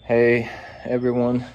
Hey everyone,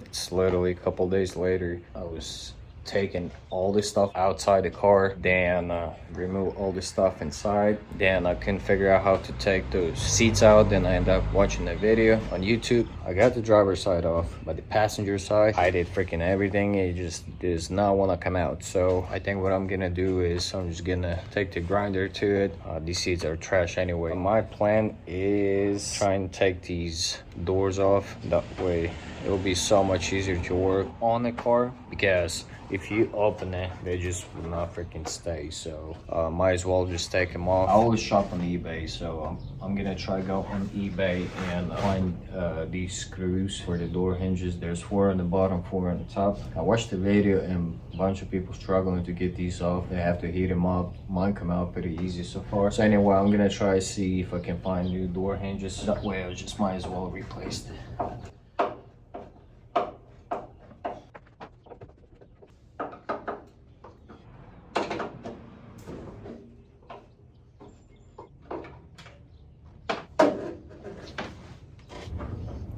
it's literally a couple days later. I was taking all this stuff outside the car, then remove all the stuff inside. Then I couldn't figure out how to take those seats out. Then I ended up watching the video on YouTube. I got the driver's side off, but the passenger side, I did freaking everything. It just does not want to come out. So I think what I'm gonna do is I'm just gonna take the grinder to it. These seats are trash anyway. My plan is trying to take these doors off. That way it will be so much easier to work on the car, because if you open it, they just will not freaking stay. So might as well just take them off. I always shop on eBay, so I'm gonna try go on eBay and find these screws for the door hinges. There's 4 on the bottom, 4 on the top. I watched the video and a bunch of people struggling to get these off. They have to heat them up. Mine come out pretty easy so far. So anyway, I'm gonna try see if I can find new door hinges. That way I just might as well replace it.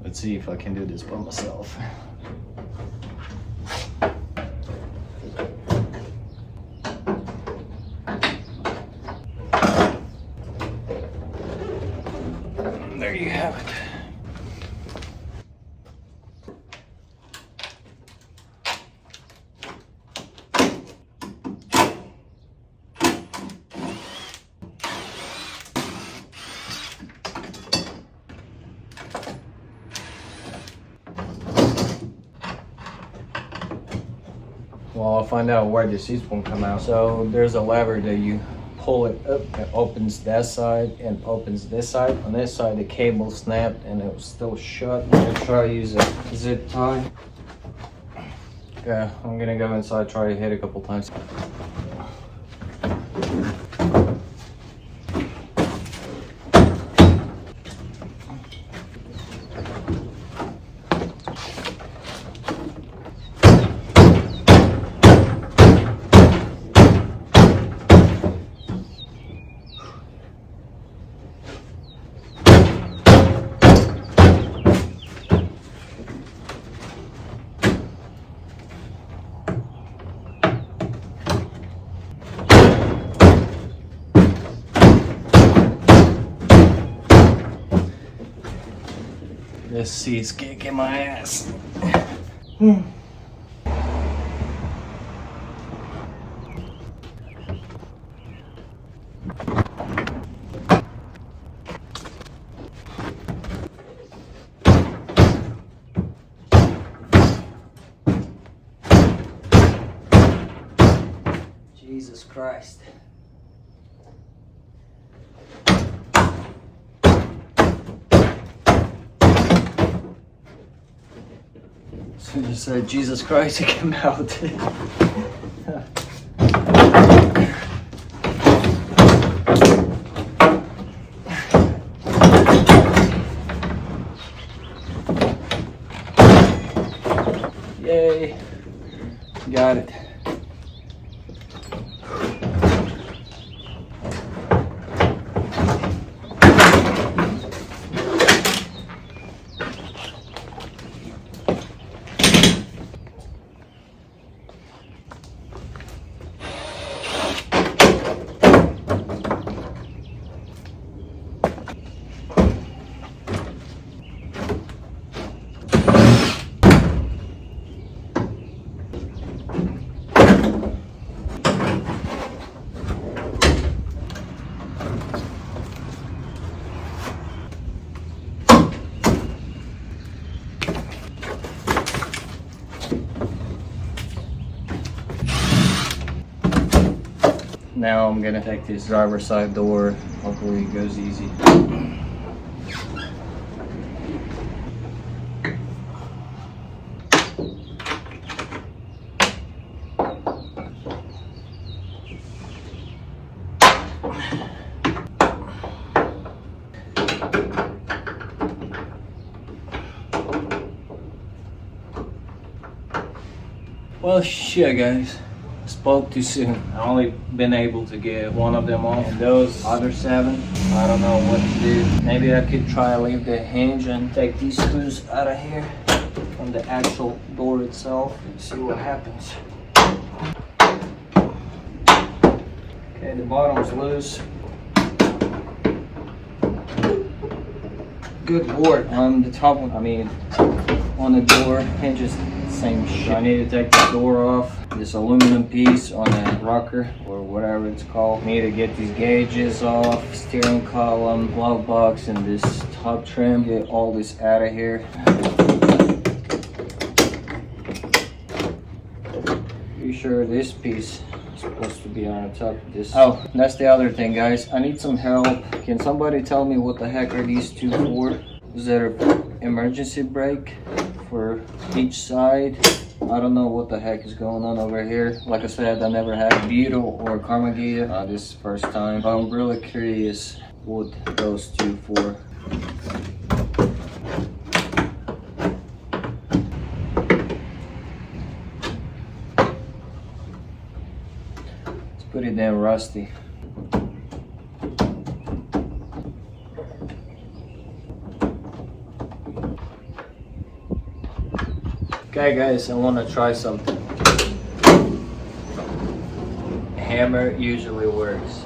Let's see if I can do this by myself. There you have it. Well, I'll find out where the seats won't come out. So there's a lever that you pull it up, it opens that side and opens this side. On this side the cable snapped and it was still shut. I'm gonna try to use a zip tie. Yeah, I'm gonna go inside, try to hit a couple times. This seat's kicking my ass. Jesus Christ. So you said Jesus Christ, it came out. Yay, got it. Now I'm gonna take this driver's side door. Hopefully it goes easy. Well, shit, guys. spoke too soon. I only been able to get one of them off, and those other 7, I don't know what to do. Maybe I could try to leave the hinge and take these screws out of here from the actual door itself and see what happens. Okay, the bottom's loose. Good lord, on the top one, on the door hinges, same shit. I need to take the door off. This aluminum piece on the rocker or whatever it's called. Need to get these gauges off, steering column, glove box, and this top trim. Get all this out of here. Pretty sure this piece is supposed to be on the top of this. Oh, that's the other thing, guys. I need some help. Can somebody tell me what the heck are these two for? Is there an emergency brake for each side? I don't know what the heck is going on over here. Like I said, I never had a Beetle or Karmann Ghia. This is the first time. I'm really curious what those two for. It's pretty damn rusty. Okay guys, I want to try something. Hammer usually works.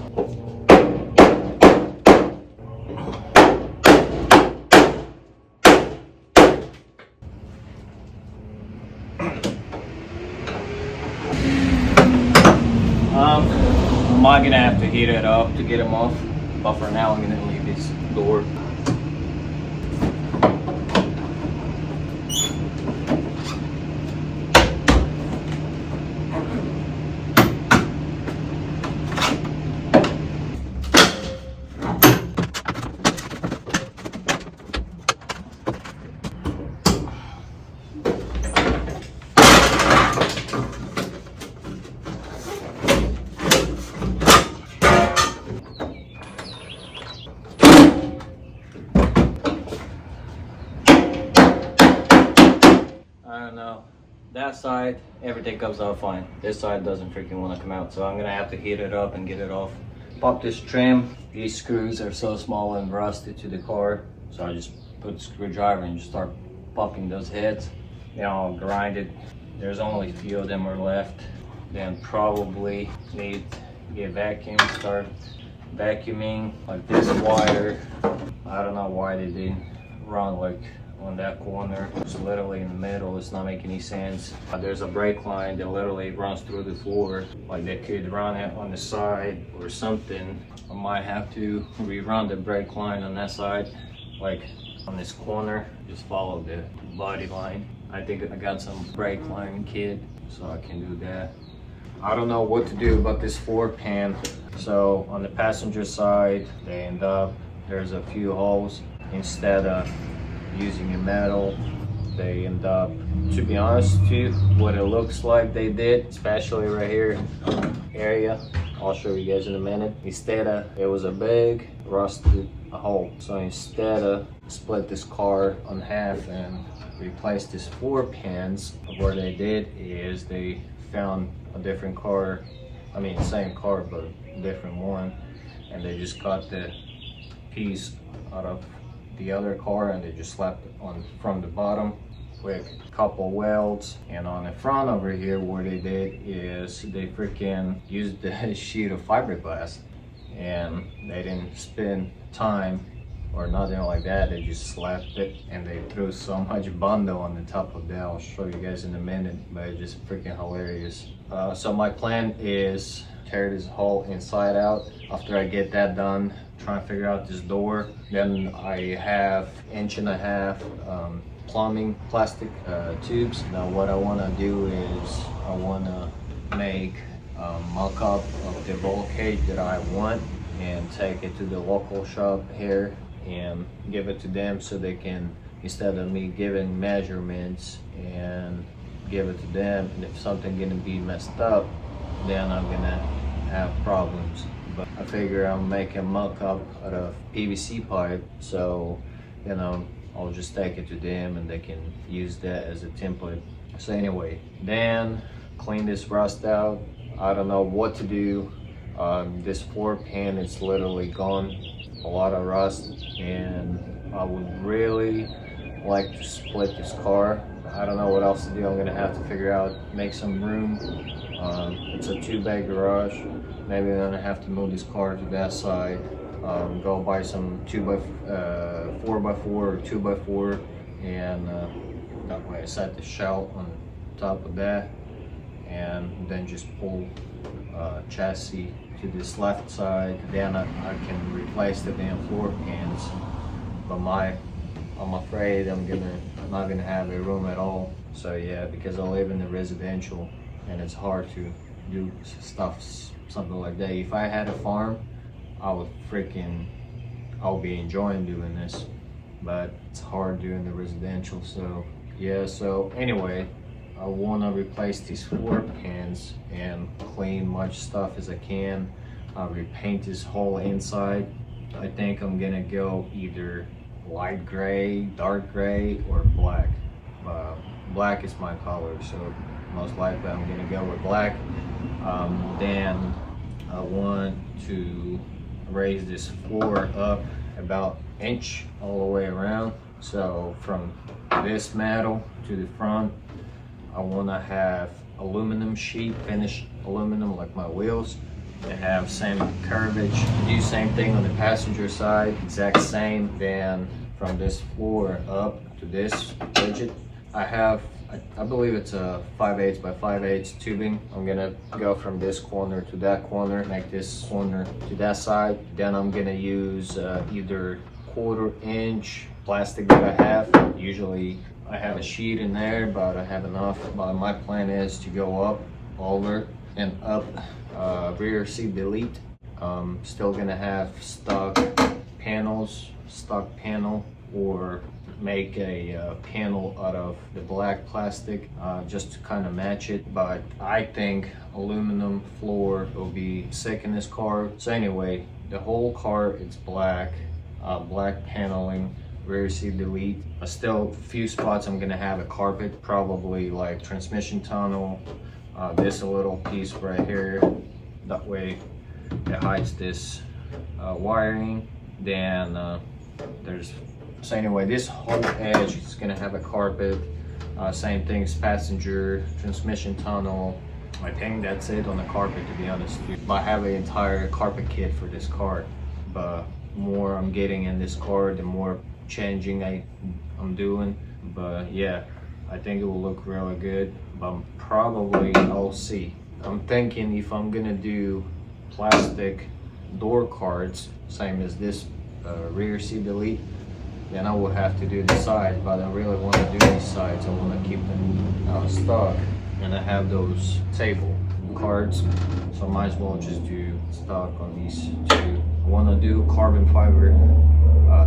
I'm gonna have to heat it up to get them off, but for now I'm gonna leave this door. I don't know. That side, everything comes out fine. This side doesn't freaking want to come out, so I'm gonna have to heat it up and get it off. Pop this trim. These screws are so small and rusted to the car, so I just put the screwdriver and just start popping those heads. Then I'll grind it. There's only a few of them are left. Then probably need to get vacuum, start vacuuming. Like this wire, I don't know why they didn't run like on that corner. It's literally in the middle. It's not making any sense. There's a brake line that literally runs through the floor. Like they could run it on the side or something. I might have to rerun the brake line on that side, like on this corner. Just follow the body line. I think I got some brake line kit, so I can do that. I don't know what to do about this floor pan. So on the passenger side, they end up, there's a few holes. Instead of using a metal, they end up, to be honest with you, what it looks like they did, especially right here area, I'll show you guys in a minute. Instead of, it was a big rusted hole. So instead of split this car in half and replace these floor pans, what they did is they found a different car, same car but a different one, and they just got the piece out of the other car and they just slapped it on from the bottom with a couple welds. And on the front over here, what they did is they freaking used the sheet of fiberglass, and they didn't spend time or nothing like that. They just slapped it and they threw so much bundle on the top of that. I'll show you guys in a minute, but it's just freaking hilarious. So my plan is tear this whole inside out. After I get that done, try and figure out this door. Then I have 1.5 inch plumbing plastic tubes. Now what I want to do is I want to make a mock-up of the bulkhead that I want and take it to the local shop here and give it to them so they can, instead of me giving measurements, and give it to them, and if something gonna be messed up, then I'm gonna have problems. But I figure I'm making a mock-up out of PVC pipe, so I'll just take it to them and they can use that as a template. So anyway, then clean this rust out, I don't know what to do. This floor pan is literally gone, a lot of rust, and I would really like to split this car. I don't know what else to do. I'm gonna have to figure out, make some room. It's a 2-bay garage. Maybe I'm gonna have to move this car to that side. Go buy some 4x4 or 2x4, and that way I set the shelf on top of that, and then just pull chassis to this left side. Then I can replace the damn floor pans. But I'm afraid I'm not gonna have a room at all. So yeah, because I live in the residential and it's hard to do something like that. If I had a farm, I'll be enjoying doing this, but it's hard doing the residential. So yeah, so anyway, I want to replace these floor pans and clean much stuff as I can. I'll repaint this whole inside. I think I'm gonna go either light gray, dark gray, or black. Black is my color, so most likely I'm gonna go with black. Then I want to raise this floor up about an inch all the way around. So from this metal to the front, I want to have aluminum sheet, finished aluminum like my wheels. They have same curvage. Do same thing on the passenger side, exact same. Then from this floor up to this widget, I believe it's a 5/8 by 5/8 tubing. I'm gonna go from this corner to that corner, make this corner to that side. Then I'm gonna use either 1/4 inch plastic that I have. Usually I have a sheet in there, but I have enough. But my plan is to go up, over, and up. Rear seat delete. Still gonna have stock panel, or make a panel out of the black plastic just to kind of match it. But I think aluminum floor will be sick in this car. So anyway, the whole car is black, black paneling, rear seat delete. Still a few spots I'm gonna have a carpet, probably like transmission tunnel, this a little piece right here, that way it hides this wiring. Then so anyway, this whole edge is gonna have a carpet. Same thing as passenger, transmission tunnel. I think that's it on the carpet, to be honest with you. I have an entire carpet kit for this car, but more I'm getting in this car, the more changing I'm doing. But yeah, I think it will look really good, but probably I'll see. I'm thinking if I'm gonna do plastic door cards, same as this rear seat delete, then I will have to do the sides. But I really want to do these sides. I want to keep them out of stock, and I have those table cards, so I might as well just do stock on these two. I want to do carbon fiber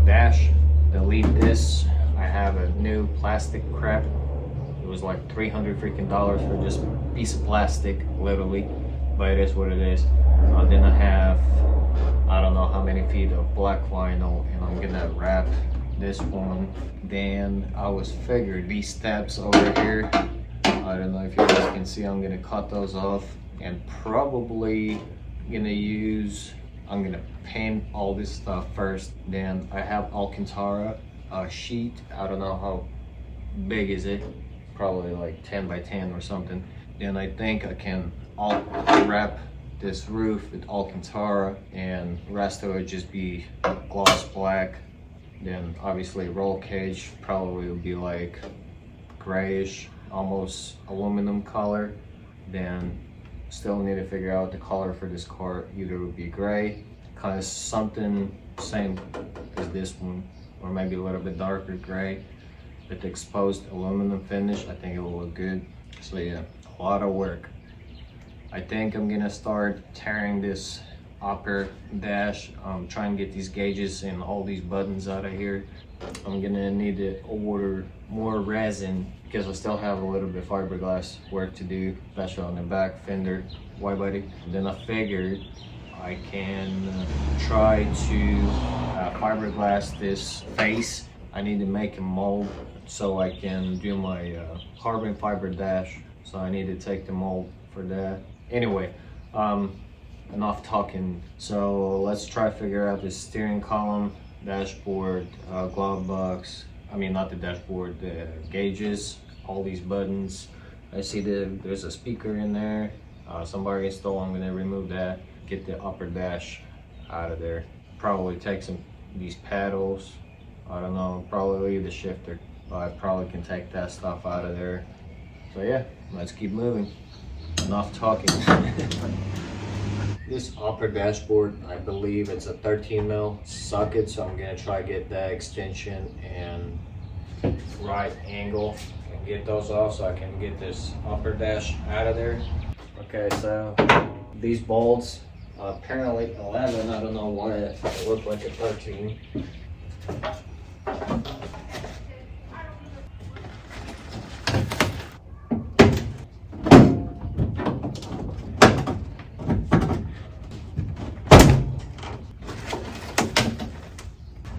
dash. Delete this. I have a new plastic crap. It was like $300 freaking for just a piece of plastic, literally, but it is what it is. Then I have, I don't know how many feet of black vinyl, and I'm gonna wrap this one. Then I was figured these steps over here, I don't know if you guys can see, I'm gonna cut those off, and probably I'm gonna paint all this stuff first. Then I have Alcantara sheet. I don't know how big is it, probably like 10 by 10 or something. Then I think I can wrap this roof with Alcantara, and the rest of it just be gloss black. Then obviously roll cage probably will be like grayish, almost aluminum color. Then still need to figure out the color for this car. Either it would be gray, kind of something same as this one, or maybe a little bit darker gray with the exposed aluminum finish. I think it will look good. So yeah, a lot of work. I think I'm gonna start tearing this upper dash, try and get these gauges and all these buttons out of here. I'm gonna need to order more resin because I still have a little bit of fiberglass work to do, especially on the back fender, wide body. Then I figured I can try to fiberglass this face. I need to make a mold so I can do my carbon fiber dash. So I need to take the mold for that. Anyway, enough talking. So let's try to figure out the steering column, dashboard, glove box. I mean, not the dashboard, the gauges, all these buttons. I see there's a speaker in there. Somebody installed. I'm gonna remove that. Get the upper dash out of there. Probably take these paddles. I don't know. Probably leave the shifter, but I probably can take that stuff out of there. So yeah, let's keep moving. Enough talking. This upper dashboard, I believe it's a 13 mil socket, so I'm gonna try to get that extension and right angle and get those off so I can get this upper dash out of there. Okay, so these bolts apparently 11. I don't know why it looked like a 13.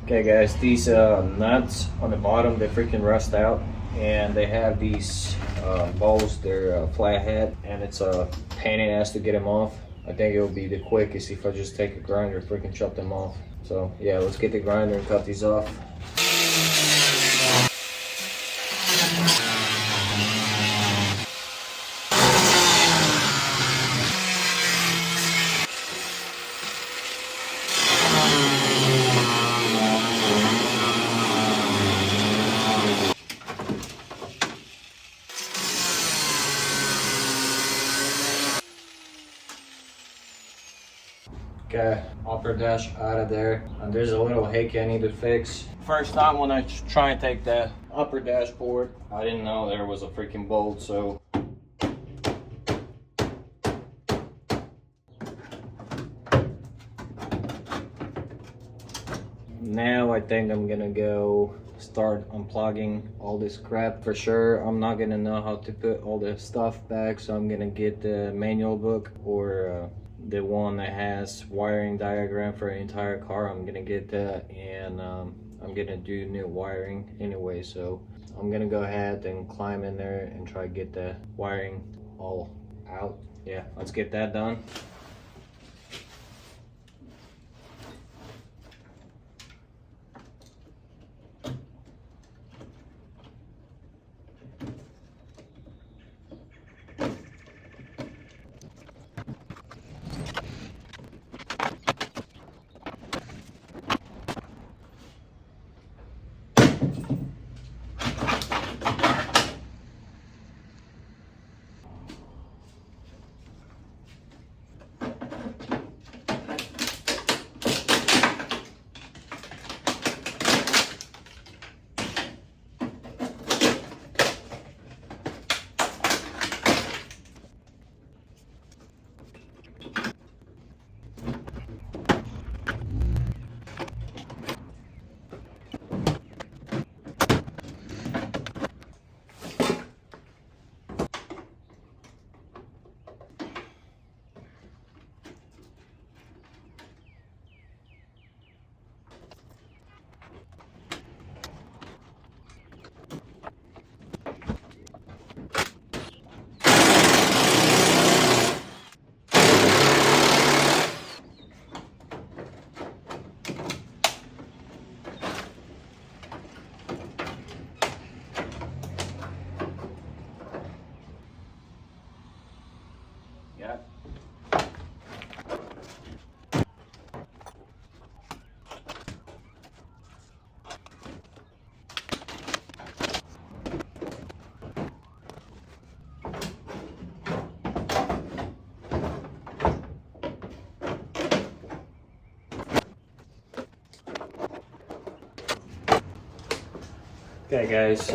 Okay guys, these nuts on the bottom, they freaking rust out, and they have these bolts, they're flathead, and it's a pain in the ass to get them off. I think it would be the quickest if I just take a grinder and freaking chop them off. So yeah, let's get the grinder and cut these off. Okay, upper dash out of there. And there's a little hickey I need to fix. First time when I try and take the upper dashboard, I didn't know there was a freaking bolt, so. Now I think I'm gonna go start unplugging all this crap. For sure, I'm not gonna know how to put all the stuff back, so I'm gonna get the manual book or the one that has wiring diagram for an entire car. I'm gonna get that, and I'm gonna do new wiring anyway, so I'm gonna go ahead and climb in there and try to get the wiring all out. Yeah, let's get that done. Okay guys,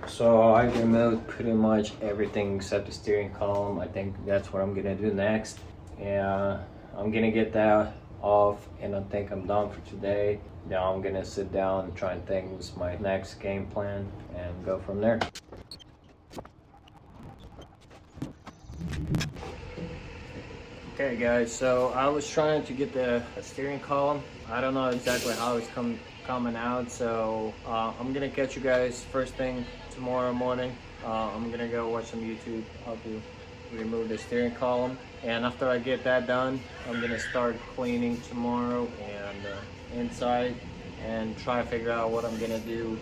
so I removed pretty much everything except the steering column. I think that's what I'm gonna do next. And I'm gonna get that off, and I think I'm done for today. Now I'm gonna sit down and try and think what's my next game plan and go from there. Okay guys, so I was trying to get the steering column. I don't know exactly how it's coming out, so I'm gonna catch you guys first thing tomorrow morning. I'm gonna go watch some YouTube. I'll do remove the steering column. And after I get that done, I'm gonna start cleaning tomorrow and inside, and try to figure out what I'm gonna do